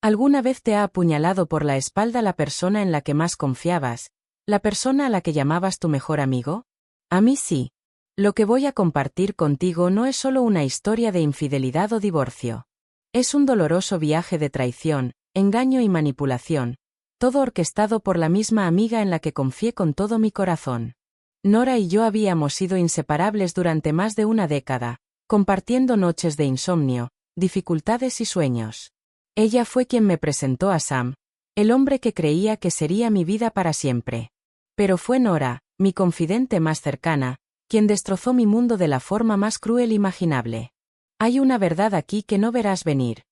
¿Alguna vez te ha apuñalado por la espalda la persona en la que más confiabas, la persona a la que llamabas tu mejor amigo? A mí sí. Lo que voy a compartir contigo no es solo una historia de infidelidad o divorcio. Es un doloroso viaje de traición, engaño y manipulación, todo orquestado por la misma amiga en la que confié con todo mi corazón. Nora y yo habíamos sido inseparables durante más de una década, compartiendo noches de insomnio, dificultades y sueños. Ella fue quien me presentó a Sam, el hombre que creía que sería mi vida para siempre. Pero fue Nora, mi confidente más cercana, quien destrozó mi mundo de la forma más cruel imaginable. Hay una verdad aquí que no verás venir.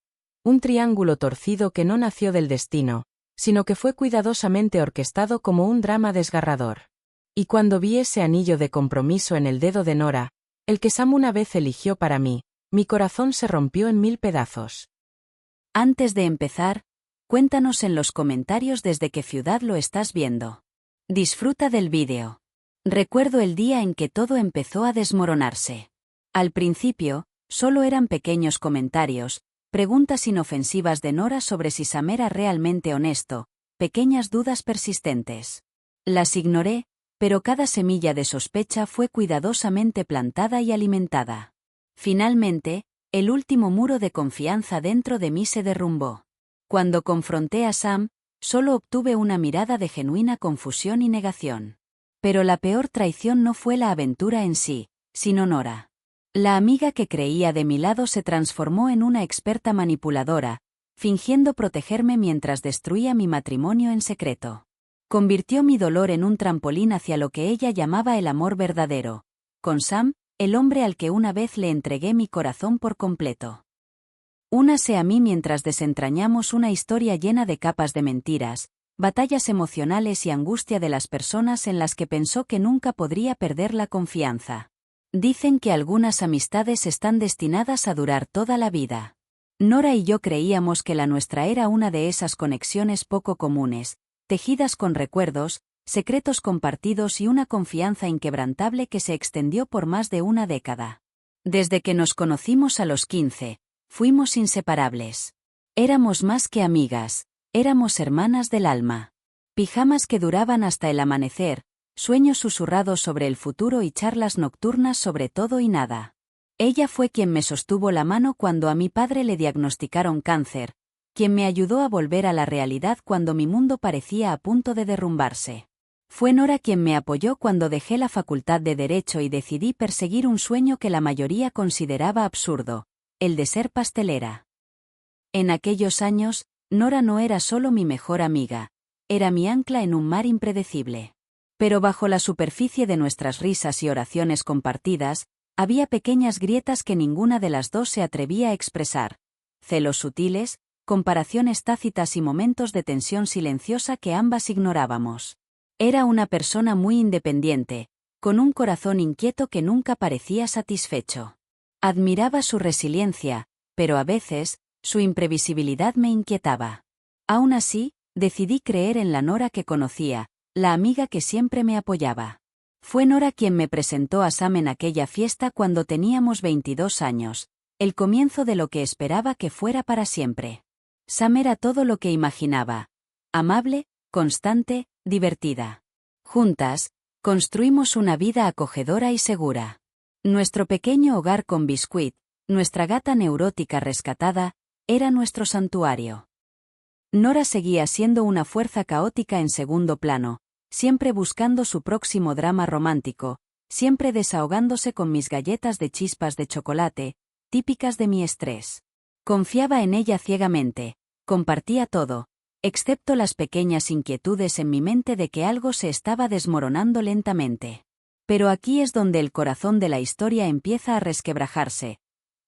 Un triángulo torcido que no nació del destino, sino que fue cuidadosamente orquestado como un drama desgarrador. Y cuando vi ese anillo de compromiso en el dedo de Nora, el que Sam una vez eligió para mí, mi corazón se rompió en 1000 pedazos. Antes de empezar, cuéntanos en los comentarios desde qué ciudad lo estás viendo. Disfruta del vídeo. Recuerdo el día en que todo empezó a desmoronarse. Al principio, solo eran pequeños comentarios, preguntas inofensivas de Nora sobre si Sam era realmente honesto, pequeñas dudas persistentes. Las ignoré, pero cada semilla de sospecha fue cuidadosamente plantada y alimentada. Finalmente, el último muro de confianza dentro de mí se derrumbó. Cuando confronté a Sam, solo obtuve una mirada de genuina confusión y negación. Pero la peor traición no fue la aventura en sí, sino Nora. La amiga que creía de mi lado se transformó en una experta manipuladora, fingiendo protegerme mientras destruía mi matrimonio en secreto. Convirtió mi dolor en un trampolín hacia lo que ella llamaba el amor verdadero. Con Sam, el hombre al que una vez le entregué mi corazón por completo. Únase a mí mientras desentrañamos una historia llena de capas de mentiras, batallas emocionales y angustia de las personas en las que pensó que nunca podría perder la confianza. Dicen que algunas amistades están destinadas a durar toda la vida. Nora y yo creíamos que la nuestra era una de esas conexiones poco comunes, tejidas con recuerdos, secretos compartidos y una confianza inquebrantable que se extendió por más de una década. Desde que nos conocimos a los 15, fuimos inseparables. Éramos más que amigas, éramos hermanas del alma. Pijamas que duraban hasta el amanecer, sueños susurrados sobre el futuro y charlas nocturnas sobre todo y nada. Ella fue quien me sostuvo la mano cuando a mi padre le diagnosticaron cáncer, quien me ayudó a volver a la realidad cuando mi mundo parecía a punto de derrumbarse. Fue Nora quien me apoyó cuando dejé la facultad de Derecho y decidí perseguir un sueño que la mayoría consideraba absurdo, el de ser pastelera. En aquellos años, Nora no era solo mi mejor amiga, era mi ancla en un mar impredecible. Pero bajo la superficie de nuestras risas y oraciones compartidas, había pequeñas grietas que ninguna de las dos se atrevía a expresar, celos sutiles, comparaciones tácitas y momentos de tensión silenciosa que ambas ignorábamos. Era una persona muy independiente, con un corazón inquieto que nunca parecía satisfecho. Admiraba su resiliencia, pero a veces, su imprevisibilidad me inquietaba. Aún así, decidí creer en la Nora que conocía, la amiga que siempre me apoyaba. Fue Nora quien me presentó a Sam en aquella fiesta cuando teníamos 22 años, el comienzo de lo que esperaba que fuera para siempre. Sam era todo lo que imaginaba. Amable, constante, divertida. Juntas, construimos una vida acogedora y segura. Nuestro pequeño hogar con Biscuit, nuestra gata neurótica rescatada, era nuestro santuario. Nora seguía siendo una fuerza caótica en segundo plano, siempre buscando su próximo drama romántico, siempre desahogándose con mis galletas de chispas de chocolate, típicas de mi estrés. Confiaba en ella ciegamente, compartía todo, excepto las pequeñas inquietudes en mi mente de que algo se estaba desmoronando lentamente. Pero aquí es donde el corazón de la historia empieza a resquebrajarse.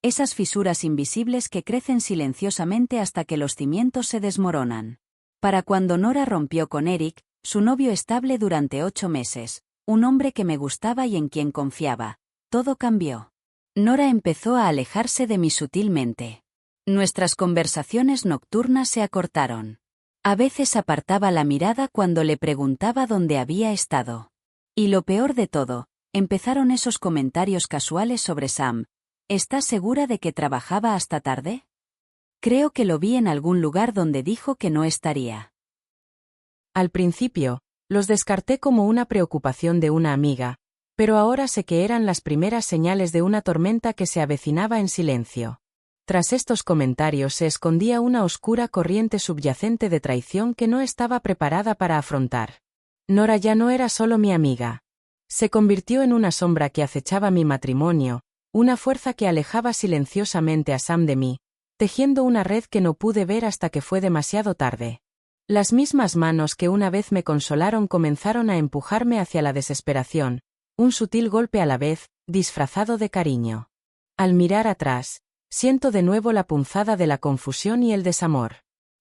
Esas fisuras invisibles que crecen silenciosamente hasta que los cimientos se desmoronan. Para cuando Nora rompió con Eric, su novio estable durante 8 meses, un hombre que me gustaba y en quien confiaba, todo cambió. Nora empezó a alejarse de mí sutilmente. Nuestras conversaciones nocturnas se acortaron. A veces apartaba la mirada cuando le preguntaba dónde había estado. Y lo peor de todo, empezaron esos comentarios casuales sobre Sam. ¿Estás segura de que trabajaba hasta tarde? Creo que lo vi en algún lugar donde dijo que no estaría. Al principio, los descarté como una preocupación de una amiga, pero ahora sé que eran las primeras señales de una tormenta que se avecinaba en silencio. Tras estos comentarios se escondía una oscura corriente subyacente de traición que no estaba preparada para afrontar. Nora ya no era solo mi amiga. Se convirtió en una sombra que acechaba mi matrimonio, una fuerza que alejaba silenciosamente a Sam de mí, tejiendo una red que no pude ver hasta que fue demasiado tarde. Las mismas manos que una vez me consolaron comenzaron a empujarme hacia la desesperación, un sutil golpe a la vez, disfrazado de cariño. Al mirar atrás, siento de nuevo la punzada de la confusión y el desamor.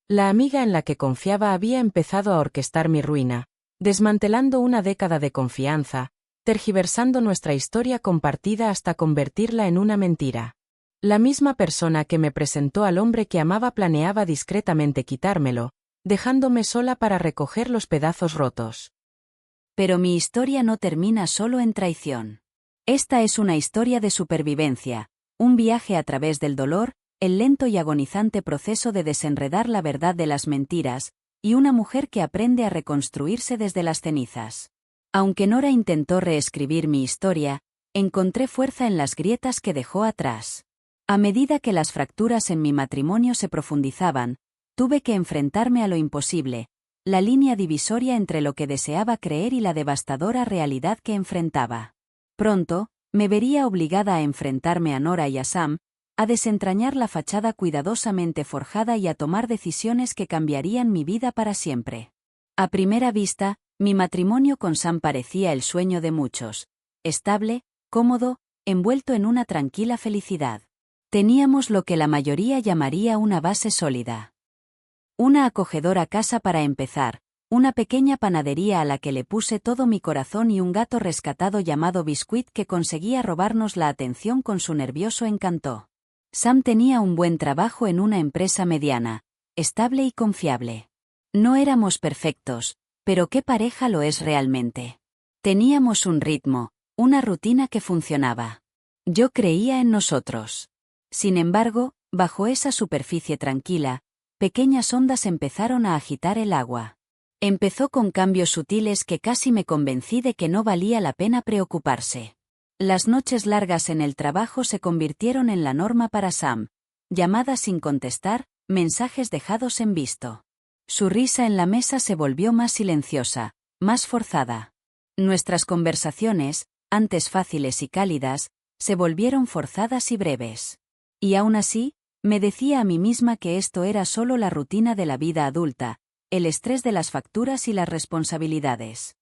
La amiga en la que confiaba había empezado a orquestar mi ruina, desmantelando una década de confianza, tergiversando nuestra historia compartida hasta convertirla en una mentira. La misma persona que me presentó al hombre que amaba planeaba discretamente quitármelo, dejándome sola para recoger los pedazos rotos. Pero mi historia no termina solo en traición. Esta es una historia de supervivencia, un viaje a través del dolor, el lento y agonizante proceso de desenredar la verdad de las mentiras, y una mujer que aprende a reconstruirse desde las cenizas. Aunque Nora intentó reescribir mi historia, encontré fuerza en las grietas que dejó atrás. A medida que las fracturas en mi matrimonio se profundizaban, tuve que enfrentarme a lo imposible, la línea divisoria entre lo que deseaba creer y la devastadora realidad que enfrentaba. Pronto, me vería obligada a enfrentarme a Nora y a Sam, a desentrañar la fachada cuidadosamente forjada y a tomar decisiones que cambiarían mi vida para siempre. A primera vista, mi matrimonio con Sam parecía el sueño de muchos, estable, cómodo, envuelto en una tranquila felicidad. Teníamos lo que la mayoría llamaría una base sólida. Una acogedora casa para empezar, una pequeña panadería a la que le puse todo mi corazón y un gato rescatado llamado Biscuit que conseguía robarnos la atención con su nervioso encanto. Sam tenía un buen trabajo en una empresa mediana, estable y confiable. No éramos perfectos, pero ¿qué pareja lo es realmente? Teníamos un ritmo, una rutina que funcionaba. Yo creía en nosotros. Sin embargo, bajo esa superficie tranquila, pequeñas ondas empezaron a agitar el agua. Empezó con cambios sutiles que casi me convencí de que no valía la pena preocuparse. Las noches largas en el trabajo se convirtieron en la norma para Sam, llamadas sin contestar, mensajes dejados en visto. Su risa en la mesa se volvió más silenciosa, más forzada. Nuestras conversaciones, antes fáciles y cálidas, se volvieron forzadas y breves. Y aún así, me decía a mí misma que esto era solo la rutina de la vida adulta, el estrés de las facturas y las responsabilidades.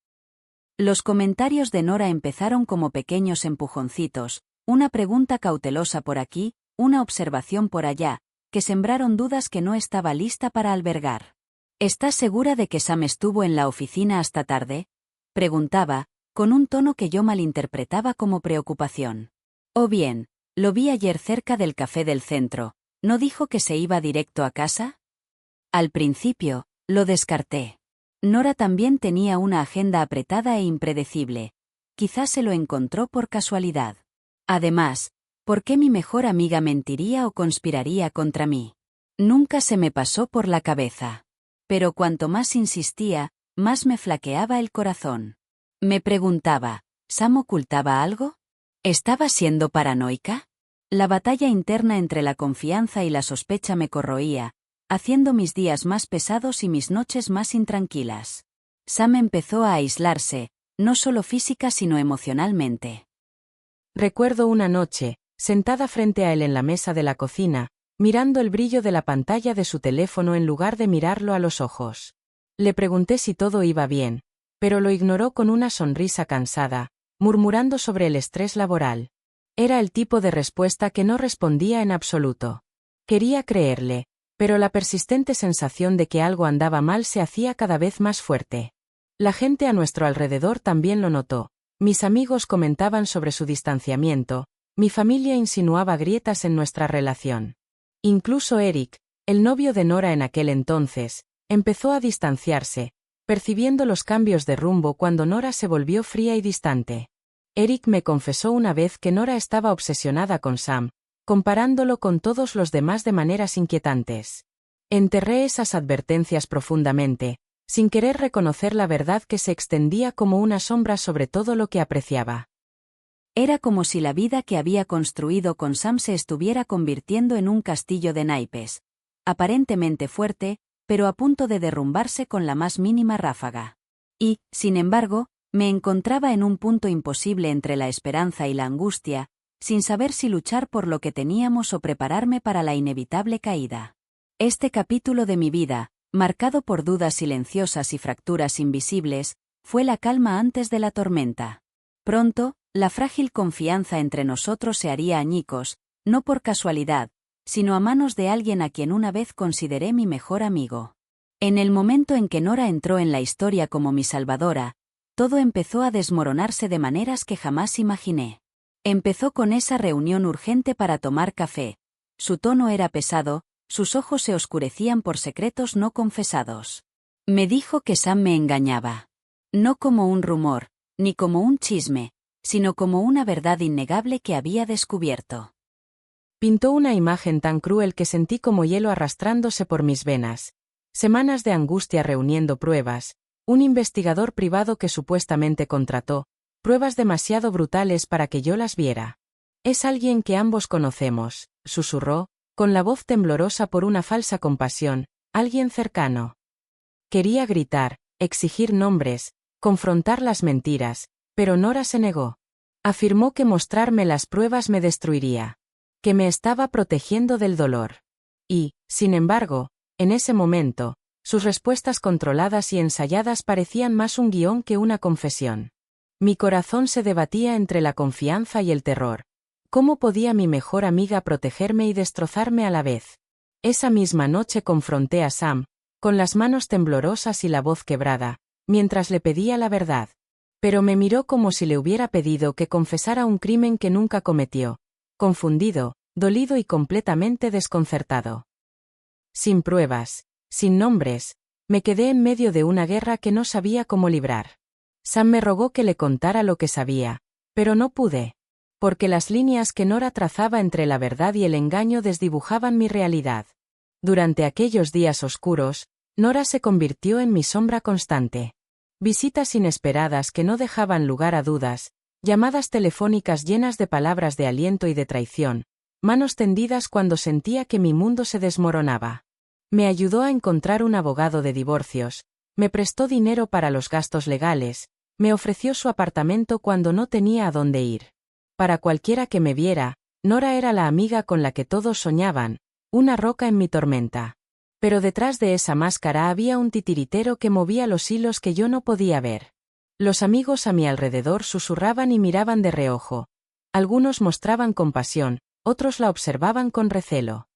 Los comentarios de Nora empezaron como pequeños empujoncitos, una pregunta cautelosa por aquí, una observación por allá, que sembraron dudas que no estaba lista para albergar. ¿Estás segura de que Sam estuvo en la oficina hasta tarde?, preguntaba, con un tono que yo malinterpretaba como preocupación. O bien, lo vi ayer cerca del café del centro, ¿no dijo que se iba directo a casa? Al principio, lo descarté. Nora también tenía una agenda apretada e impredecible. Quizás se lo encontró por casualidad. Además, ¿por qué mi mejor amiga mentiría o conspiraría contra mí? Nunca se me pasó por la cabeza. Pero cuanto más insistía, más me flaqueaba el corazón. Me preguntaba, ¿Sam ocultaba algo? ¿Estaba siendo paranoica? La batalla interna entre la confianza y la sospecha me corroía, haciendo mis días más pesados y mis noches más intranquilas. Sam empezó a aislarse, no solo física sino emocionalmente. Recuerdo una noche, sentada frente a él en la mesa de la cocina, mirando el brillo de la pantalla de su teléfono en lugar de mirarlo a los ojos. Le pregunté si todo iba bien, pero lo ignoró con una sonrisa cansada, murmurando sobre el estrés laboral. Era el tipo de respuesta que no respondía en absoluto. Quería creerle, pero la persistente sensación de que algo andaba mal se hacía cada vez más fuerte. La gente a nuestro alrededor también lo notó. Mis amigos comentaban sobre su distanciamiento, mi familia insinuaba grietas en nuestra relación. Incluso Eric, el novio de Nora en aquel entonces, empezó a distanciarse, percibiendo los cambios de rumbo cuando Nora se volvió fría y distante. Eric me confesó una vez que Nora estaba obsesionada con Sam, comparándolo con todos los demás de maneras inquietantes. Enterré esas advertencias profundamente, sin querer reconocer la verdad que se extendía como una sombra sobre todo lo que apreciaba. Era como si la vida que había construido con Sam se estuviera convirtiendo en un castillo de naipes, aparentemente fuerte, pero a punto de derrumbarse con la más mínima ráfaga. Y, sin embargo, me encontraba en un punto imposible entre la esperanza y la angustia, sin saber si luchar por lo que teníamos o prepararme para la inevitable caída. Este capítulo de mi vida, marcado por dudas silenciosas y fracturas invisibles, fue la calma antes de la tormenta. Pronto, la frágil confianza entre nosotros se haría añicos, no por casualidad, sino a manos de alguien a quien una vez consideré mi mejor amigo. En el momento en que Nora entró en la historia como mi salvadora, todo empezó a desmoronarse de maneras que jamás imaginé. Empezó con esa reunión urgente para tomar café. Su tono era pesado, sus ojos se oscurecían por secretos no confesados. Me dijo que Sam me engañaba. No como un rumor, ni como un chisme, sino como una verdad innegable que había descubierto. Pintó una imagen tan cruel que sentí como hielo arrastrándose por mis venas. Semanas de angustia reuniendo pruebas, un investigador privado que supuestamente contrató, pruebas demasiado brutales para que yo las viera. Es alguien que ambos conocemos, susurró, con la voz temblorosa por una falsa compasión, alguien cercano. Quería gritar, exigir nombres, confrontar las mentiras, pero Nora se negó. Afirmó que mostrarme las pruebas me destruiría, que me estaba protegiendo del dolor. Y, sin embargo, en ese momento, sus respuestas controladas y ensayadas parecían más un guión que una confesión. Mi corazón se debatía entre la confianza y el terror. ¿Cómo podía mi mejor amiga protegerme y destrozarme a la vez? Esa misma noche confronté a Sam, con las manos temblorosas y la voz quebrada, mientras le pedía la verdad. Pero me miró como si le hubiera pedido que confesara un crimen que nunca cometió, confundido, dolido y completamente desconcertado. Sin pruebas, sin nombres, me quedé en medio de una guerra que no sabía cómo librar. Sam me rogó que le contara lo que sabía, pero no pude. Porque las líneas que Nora trazaba entre la verdad y el engaño desdibujaban mi realidad. Durante aquellos días oscuros, Nora se convirtió en mi sombra constante. Visitas inesperadas que no dejaban lugar a dudas, llamadas telefónicas llenas de palabras de aliento y de traición, manos tendidas cuando sentía que mi mundo se desmoronaba. Me ayudó a encontrar un abogado de divorcios, me prestó dinero para los gastos legales, me ofreció su apartamento cuando no tenía a dónde ir. Para cualquiera que me viera, Nora era la amiga con la que todos soñaban, una roca en mi tormenta. Pero detrás de esa máscara había un titiritero que movía los hilos que yo no podía ver. Los amigos a mi alrededor susurraban y miraban de reojo. Algunos mostraban compasión, otros la observaban con recelo.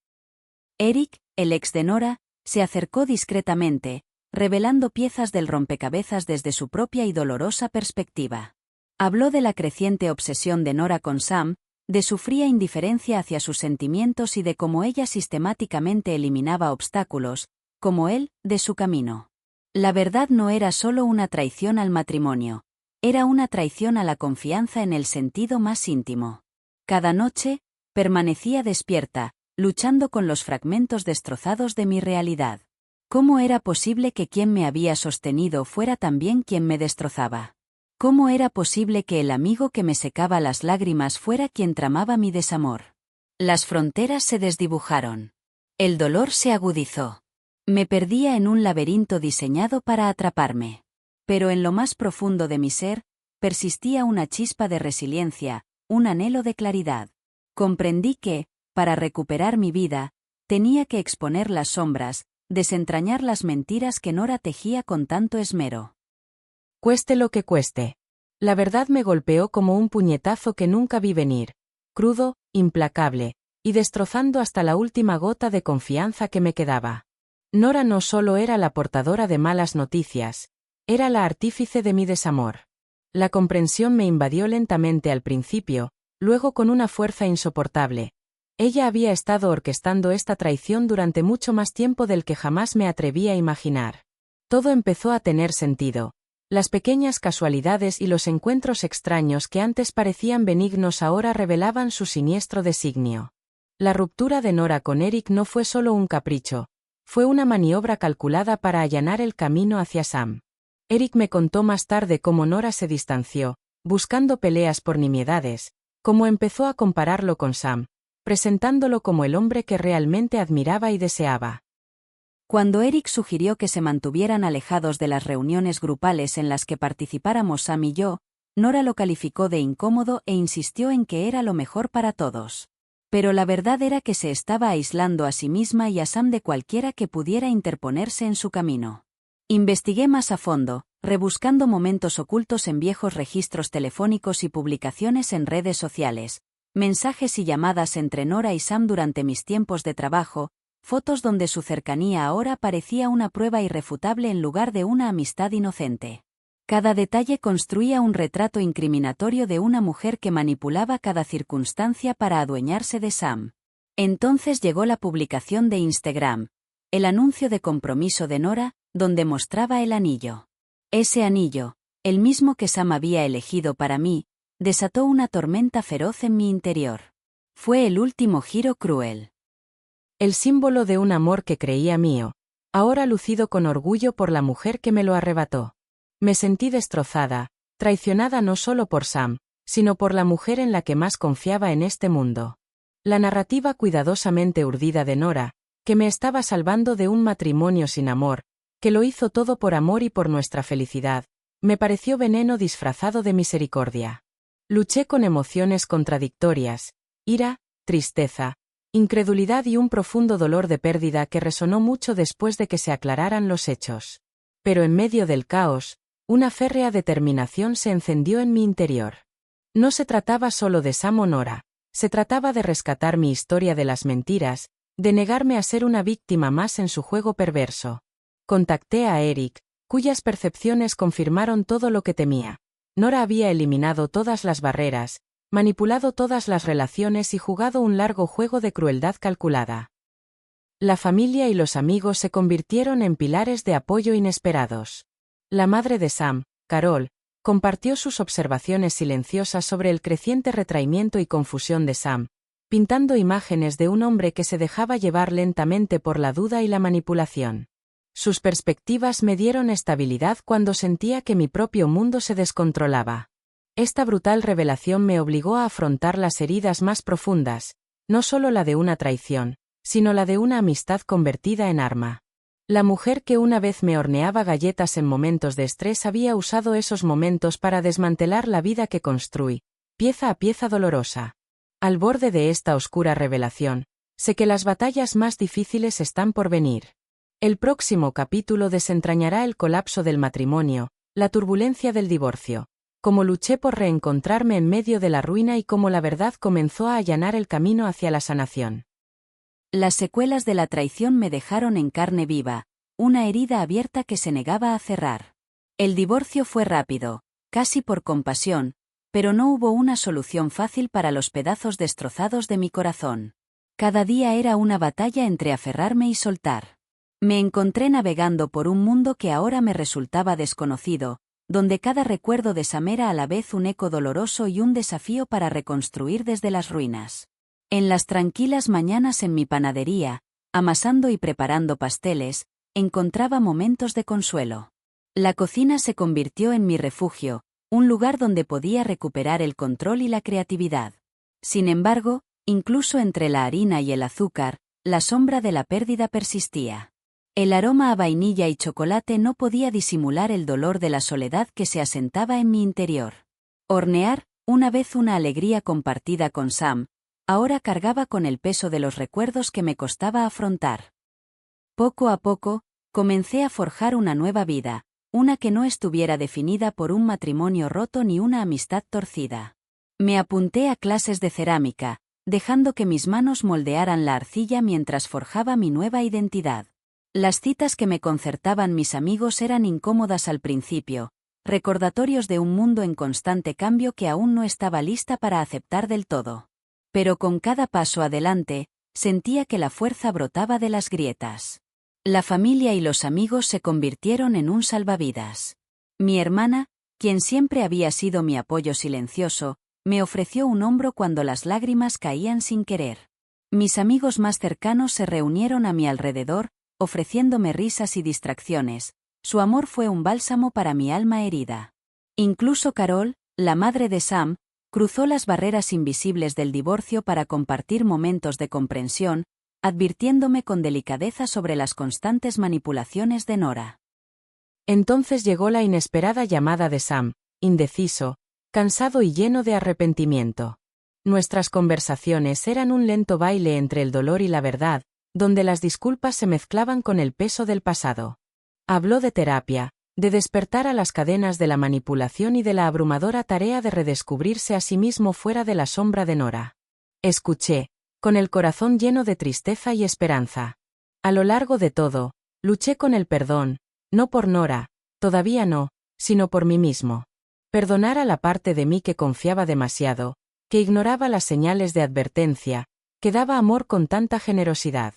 Eric, el ex de Nora, se acercó discretamente, revelando piezas del rompecabezas desde su propia y dolorosa perspectiva. Habló de la creciente obsesión de Nora con Sam, de su fría indiferencia hacia sus sentimientos y de cómo ella sistemáticamente eliminaba obstáculos, como él, de su camino. La verdad no era solo una traición al matrimonio, era una traición a la confianza en el sentido más íntimo. Cada noche, permanecía despierta, luchando con los fragmentos destrozados de mi realidad. ¿Cómo era posible que quien me había sostenido fuera también quien me destrozaba? ¿Cómo era posible que el amigo que me secaba las lágrimas fuera quien tramaba mi desamor? Las fronteras se desdibujaron. El dolor se agudizó. Me perdía en un laberinto diseñado para atraparme. Pero en lo más profundo de mi ser, persistía una chispa de resiliencia, un anhelo de claridad. Comprendí que, para recuperar mi vida, tenía que exponer las sombras, desentrañar las mentiras que Nora tejía con tanto esmero. Cueste lo que cueste. La verdad me golpeó como un puñetazo que nunca vi venir, crudo, implacable, y destrozando hasta la última gota de confianza que me quedaba. Nora no solo era la portadora de malas noticias, era la artífice de mi desamor. La comprensión me invadió lentamente al principio, luego con una fuerza insoportable. Ella había estado orquestando esta traición durante mucho más tiempo del que jamás me atreví a imaginar. Todo empezó a tener sentido. Las pequeñas casualidades y los encuentros extraños que antes parecían benignos ahora revelaban su siniestro designio. La ruptura de Nora con Eric no fue solo un capricho, fue una maniobra calculada para allanar el camino hacia Sam. Eric me contó más tarde cómo Nora se distanció, buscando peleas por nimiedades, cómo empezó a compararlo con Sam, presentándolo como el hombre que realmente admiraba y deseaba. Cuando Eric sugirió que se mantuvieran alejados de las reuniones grupales en las que participáramos Sam y yo, Nora lo calificó de incómodo e insistió en que era lo mejor para todos. Pero la verdad era que se estaba aislando a sí misma y a Sam de cualquiera que pudiera interponerse en su camino. Investigué más a fondo, rebuscando momentos ocultos en viejos registros telefónicos y publicaciones en redes sociales, mensajes y llamadas entre Nora y Sam durante mis tiempos de trabajo, fotos donde su cercanía ahora parecía una prueba irrefutable en lugar de una amistad inocente. Cada detalle construía un retrato incriminatorio de una mujer que manipulaba cada circunstancia para adueñarse de Sam. Entonces llegó la publicación de Instagram, el anuncio de compromiso de Nora, donde mostraba el anillo. Ese anillo, el mismo que Sam había elegido para mí, desató una tormenta feroz en mi interior. Fue el último giro cruel. El símbolo de un amor que creía mío, ahora lucido con orgullo por la mujer que me lo arrebató. Me sentí destrozada, traicionada no solo por Sam, sino por la mujer en la que más confiaba en este mundo. La narrativa cuidadosamente urdida de Nora, que me estaba salvando de un matrimonio sin amor, que lo hizo todo por amor y por nuestra felicidad, me pareció veneno disfrazado de misericordia. Luché con emociones contradictorias, ira, tristeza, incredulidad y un profundo dolor de pérdida que resonó mucho después de que se aclararan los hechos. Pero en medio del caos, una férrea determinación se encendió en mi interior. No se trataba solo de Sam o Nora, se trataba de rescatar mi historia de las mentiras, de negarme a ser una víctima más en su juego perverso. Contacté a Eric, cuyas percepciones confirmaron todo lo que temía. Nora había eliminado todas las barreras, manipulado todas las relaciones y jugado un largo juego de crueldad calculada. La familia y los amigos se convirtieron en pilares de apoyo inesperados. La madre de Sam, Carol, compartió sus observaciones silenciosas sobre el creciente retraimiento y confusión de Sam, pintando imágenes de un hombre que se dejaba llevar lentamente por la duda y la manipulación. Sus perspectivas me dieron estabilidad cuando sentía que mi propio mundo se descontrolaba. Esta brutal revelación me obligó a afrontar las heridas más profundas, no solo la de una traición, sino la de una amistad convertida en arma. La mujer que una vez me horneaba galletas en momentos de estrés había usado esos momentos para desmantelar la vida que construí, pieza a pieza dolorosa. Al borde de esta oscura revelación, sé que las batallas más difíciles están por venir. El próximo capítulo desentrañará el colapso del matrimonio, la turbulencia del divorcio, cómo luché por reencontrarme en medio de la ruina y cómo la verdad comenzó a allanar el camino hacia la sanación. Las secuelas de la traición me dejaron en carne viva, una herida abierta que se negaba a cerrar. El divorcio fue rápido, casi por compasión, pero no hubo una solución fácil para los pedazos destrozados de mi corazón. Cada día era una batalla entre aferrarme y soltar. Me encontré navegando por un mundo que ahora me resultaba desconocido, donde cada recuerdo de Sam era a la vez un eco doloroso y un desafío para reconstruir desde las ruinas. En las tranquilas mañanas en mi panadería, amasando y preparando pasteles, encontraba momentos de consuelo. La cocina se convirtió en mi refugio, un lugar donde podía recuperar el control y la creatividad. Sin embargo, incluso entre la harina y el azúcar, la sombra de la pérdida persistía. El aroma a vainilla y chocolate no podía disimular el dolor de la soledad que se asentaba en mi interior. Hornear, una vez una alegría compartida con Sam, ahora cargaba con el peso de los recuerdos que me costaba afrontar. Poco a poco, comencé a forjar una nueva vida, una que no estuviera definida por un matrimonio roto ni una amistad torcida. Me apunté a clases de cerámica, dejando que mis manos moldearan la arcilla mientras forjaba mi nueva identidad. Las citas que me concertaban mis amigos eran incómodas al principio, recordatorios de un mundo en constante cambio que aún no estaba lista para aceptar del todo. Pero con cada paso adelante, sentía que la fuerza brotaba de las grietas. La familia y los amigos se convirtieron en un salvavidas. Mi hermana, quien siempre había sido mi apoyo silencioso, me ofreció un hombro cuando las lágrimas caían sin querer. Mis amigos más cercanos se reunieron a mi alrededor, ofreciéndome risas y distracciones. Su amor fue un bálsamo para mi alma herida. Incluso Carol, la madre de Sam, cruzó las barreras invisibles del divorcio para compartir momentos de comprensión, advirtiéndome con delicadeza sobre las constantes manipulaciones de Nora. Entonces llegó la inesperada llamada de Sam, indeciso, cansado y lleno de arrepentimiento. Nuestras conversaciones eran un lento baile entre el dolor y la verdad, donde las disculpas se mezclaban con el peso del pasado. Habló de terapia, de despertar a las cadenas de la manipulación y de la abrumadora tarea de redescubrirse a sí mismo fuera de la sombra de Nora. Escuché, con el corazón lleno de tristeza y esperanza. A lo largo de todo, luché con el perdón, no por Nora, todavía no, sino por mí mismo. Perdonar a la parte de mí que confiaba demasiado, que ignoraba las señales de advertencia, que daba amor con tanta generosidad.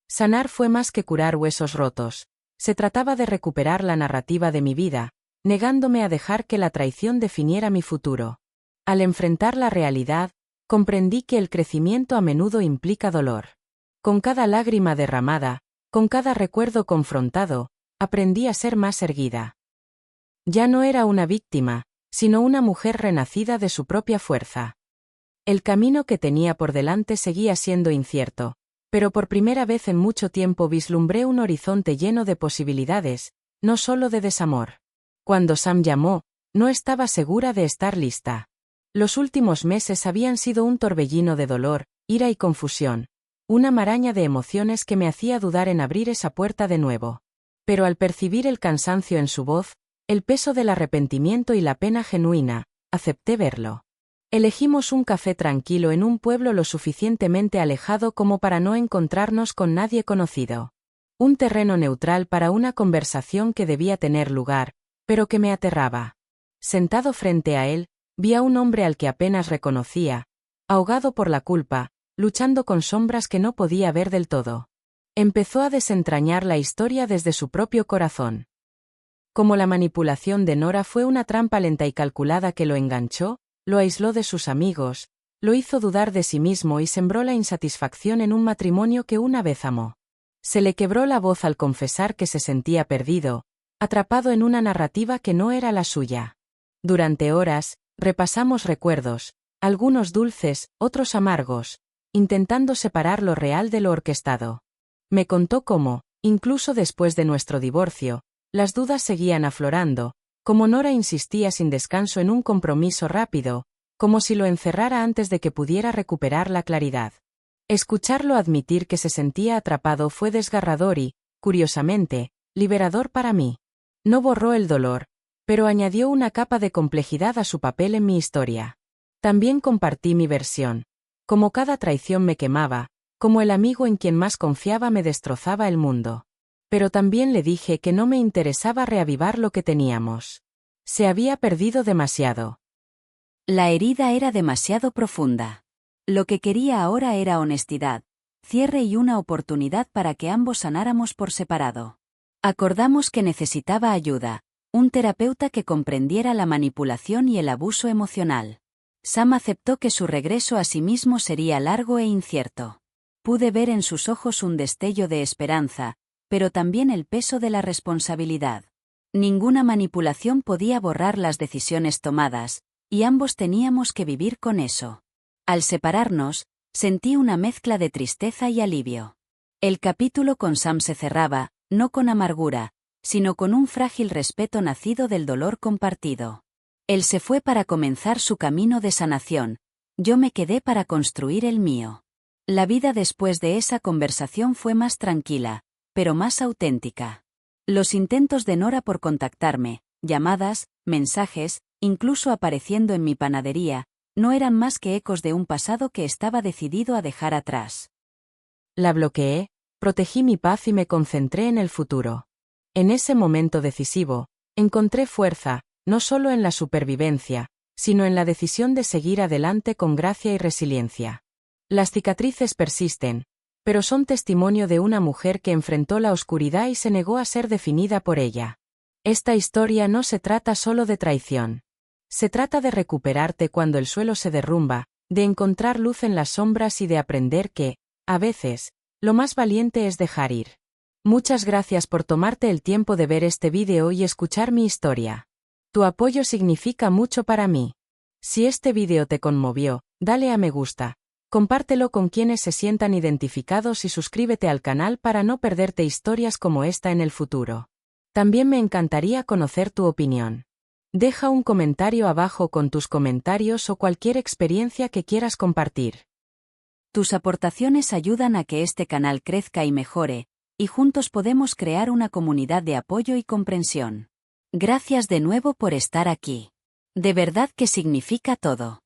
Sanar fue más que curar huesos rotos. Se trataba de recuperar la narrativa de mi vida, negándome a dejar que la traición definiera mi futuro. Al enfrentar la realidad, comprendí que el crecimiento a menudo implica dolor. Con cada lágrima derramada, con cada recuerdo confrontado, aprendí a ser más erguida. Ya no era una víctima, sino una mujer renacida de su propia fuerza. El camino que tenía por delante seguía siendo incierto, pero por primera vez en mucho tiempo vislumbré un horizonte lleno de posibilidades, no solo de desamor. Cuando Sam llamó, no estaba segura de estar lista. Los últimos meses habían sido un torbellino de dolor, ira y confusión, una maraña de emociones que me hacía dudar en abrir esa puerta de nuevo. Pero al percibir el cansancio en su voz, el peso del arrepentimiento y la pena genuina, acepté verlo. Elegimos un café tranquilo en un pueblo lo suficientemente alejado como para no encontrarnos con nadie conocido. Un terreno neutral para una conversación que debía tener lugar, pero que me aterraba. Sentado frente a él, vi a un hombre al que apenas reconocía, ahogado por la culpa, luchando con sombras que no podía ver del todo. Empezó a desentrañar la historia desde su propio corazón. Como la manipulación de Nora fue una trampa lenta y calculada que lo enganchó, lo aisló de sus amigos, lo hizo dudar de sí mismo y sembró la insatisfacción en un matrimonio que una vez amó. Se le quebró la voz al confesar que se sentía perdido, atrapado en una narrativa que no era la suya. Durante horas, repasamos recuerdos, algunos dulces, otros amargos, intentando separar lo real de lo orquestado. Me contó cómo, incluso después de nuestro divorcio, las dudas seguían aflorando, como Nora insistía sin descanso en un compromiso rápido, como si lo encerrara antes de que pudiera recuperar la claridad. Escucharlo admitir que se sentía atrapado fue desgarrador y, curiosamente, liberador para mí. No borró el dolor, pero añadió una capa de complejidad a su papel en mi historia. También compartí mi versión. Como cada traición me quemaba, como el amigo en quien más confiaba me destrozaba el mundo. Pero también le dije que no me interesaba reavivar lo que teníamos. Se había perdido demasiado. La herida era demasiado profunda. Lo que quería ahora era honestidad, cierre y una oportunidad para que ambos sanáramos por separado. Acordamos que necesitaba ayuda, un terapeuta que comprendiera la manipulación y el abuso emocional. Sam aceptó que su regreso a sí mismo sería largo e incierto. Pude ver en sus ojos un destello de esperanza, pero también el peso de la responsabilidad. Ninguna manipulación podía borrar las decisiones tomadas, y ambos teníamos que vivir con eso. Al separarnos, sentí una mezcla de tristeza y alivio. El capítulo con Sam se cerraba, no con amargura, sino con un frágil respeto nacido del dolor compartido. Él se fue para comenzar su camino de sanación, yo me quedé para construir el mío. La vida después de esa conversación fue más tranquila, pero más auténtica. Los intentos de Nora por contactarme, llamadas, mensajes, incluso apareciendo en mi panadería, no eran más que ecos de un pasado que estaba decidido a dejar atrás. La bloqueé, protegí mi paz y me concentré en el futuro. En ese momento decisivo, encontré fuerza, no solo en la supervivencia, sino en la decisión de seguir adelante con gracia y resiliencia. Las cicatrices persisten, pero son testimonio de una mujer que enfrentó la oscuridad y se negó a ser definida por ella. Esta historia no se trata solo de traición. Se trata de recuperarte cuando el suelo se derrumba, de encontrar luz en las sombras y de aprender que, A veces, lo más valiente es dejar ir. Muchas gracias por tomarte el tiempo de ver este vídeo y escuchar mi historia. Tu apoyo significa mucho para mí. Si este vídeo te conmovió, dale a me gusta, compártelo con quienes se sientan identificados y suscríbete al canal para no perderte historias como esta en el futuro. También me encantaría conocer tu opinión. Deja un comentario abajo con tus comentarios o cualquier experiencia que quieras compartir. Tus aportaciones ayudan a que este canal crezca y mejore, y juntos podemos crear una comunidad de apoyo y comprensión. Gracias de nuevo por estar aquí. De verdad que significa todo.